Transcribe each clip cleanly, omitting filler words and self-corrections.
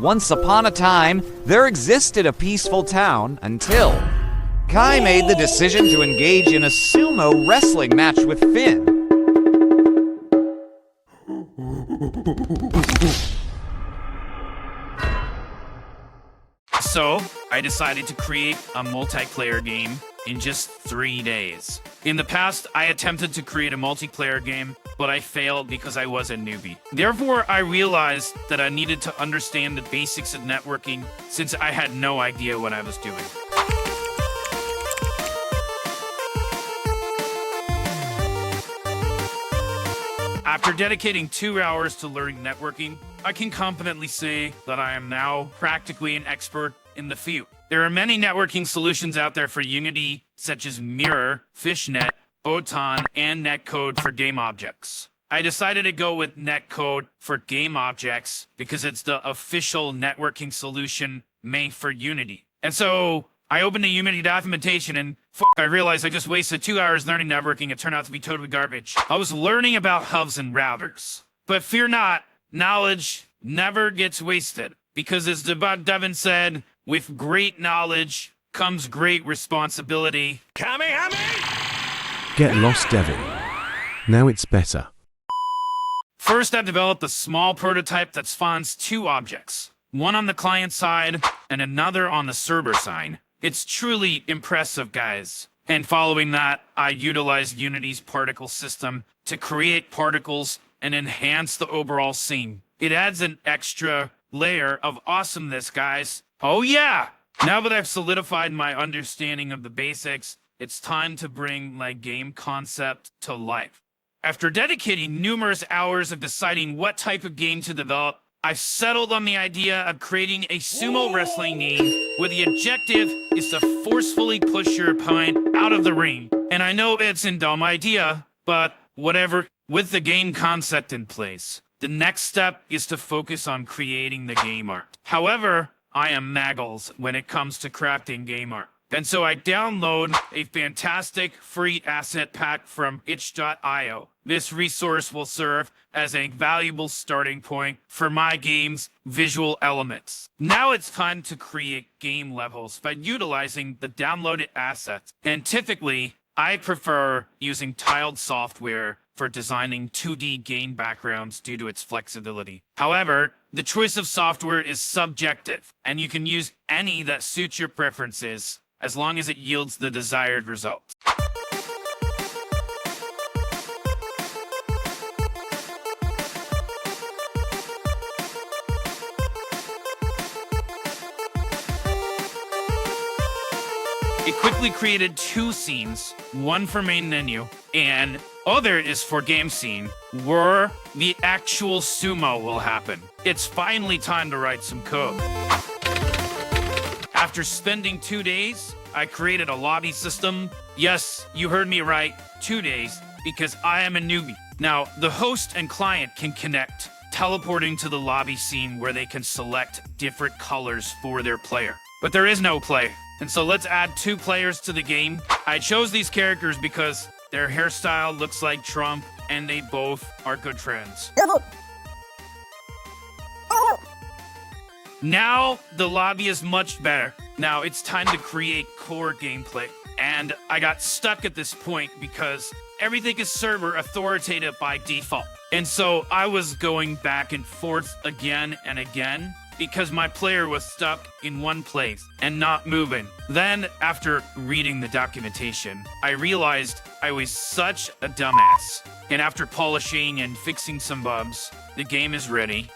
Once upon a time, there existed a peaceful town until Kai made the decision to engage in a sumo wrestling match with Finn. So, I decided to create a multiplayer game in just 3 days. In the past, I attempted to create a multiplayer game, but I failed because I was a newbie. Therefore, I realized that I needed to understand the basics of networking since I had no idea what I was doing. After dedicating 2 hours to learning networking, I can confidently say that I am now practically an expert in the field. There are many networking solutions out there for Unity, such as Mirror, Fishnet, Photon, and Netcode for game objects. I decided to go with Netcode for game objects because it's the official networking solution made for Unity. And so I opened the Unity documentation and I realized I just wasted 2 hours learning networking. It turned out to be totally garbage. I was learning about hubs and routers. But fear not, knowledge never gets wasted. Because as Devin said, with great knowledge comes great responsibility. Get lost, Devin. Now it's better. First, I developed a small prototype that spawns 2 objects. One on the client side and another on the server side. It's truly impressive, guys. And following that, I utilized Unity's particle system to create particles and enhance the overall scene. It adds an extra layer of awesomeness, guys. Oh yeah! Now that I've solidified my understanding of the basics, it's time to bring my game concept to life. After dedicating numerous hours of deciding what type of game to develop, I've settled on the idea of creating a sumo wrestling game where the objective is to forcefully push your opponent out of the ring. And I know it's a dumb idea, but whatever, with the game concept in place, the next step is to focus on creating the game art. However, I am Maggles when it comes to crafting game art. And so I download a fantastic free asset pack from itch.io. This resource will serve as a valuable starting point for my game's visual elements. Now it's time to create game levels by utilizing the downloaded assets. And typically, I prefer using tiled software for designing 2D game backgrounds due to its flexibility. However, the choice of software is subjective, and you can use any that suits your preferences as long as it yields the desired results. It quickly created 2 scenes, one for main menu, and other is for game scene, where the actual sumo will happen. It's finally time to write some code. After spending 2 days, I created a lobby system. Yes, you heard me right, 2 days, because I am a newbie. Now, the host and client can connect, teleporting to the lobby scene where they can select different colors for their player. But there is no play, and so let's add 2 players to the game. I chose these characters because their hairstyle looks like Trump, and they both are good friends. Now, the lobby is much better. Now, it's time to create core gameplay. And I got stuck at this point because everything is server authoritative by default. And so I was going back and forth again and again because my player was stuck in one place and not moving. Then, after reading the documentation, I realized I was such a dumbass. And after polishing and fixing some bugs, the game is ready.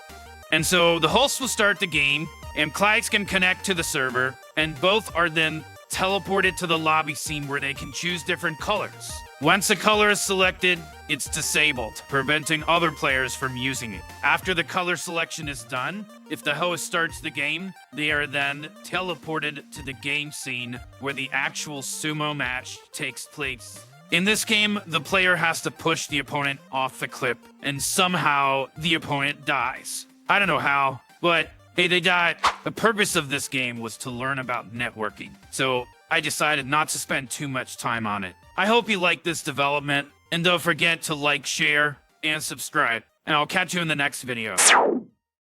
And so the host will start the game, and clients can connect to the server, and both are then teleported to the lobby scene where they can choose different colors. Once a color is selected, it's disabled, preventing other players from using it. After the color selection is done, if the host starts the game, they are then teleported to the game scene where the actual sumo match takes place. In this game, the player has to push the opponent off the cliff, and somehow the opponent dies. I don't know how, but hey, they died. The purpose of this game was to learn about networking, so I decided not to spend too much time on it. I hope you like this development, and don't forget to like, share, and subscribe, and I'll catch you in the next video.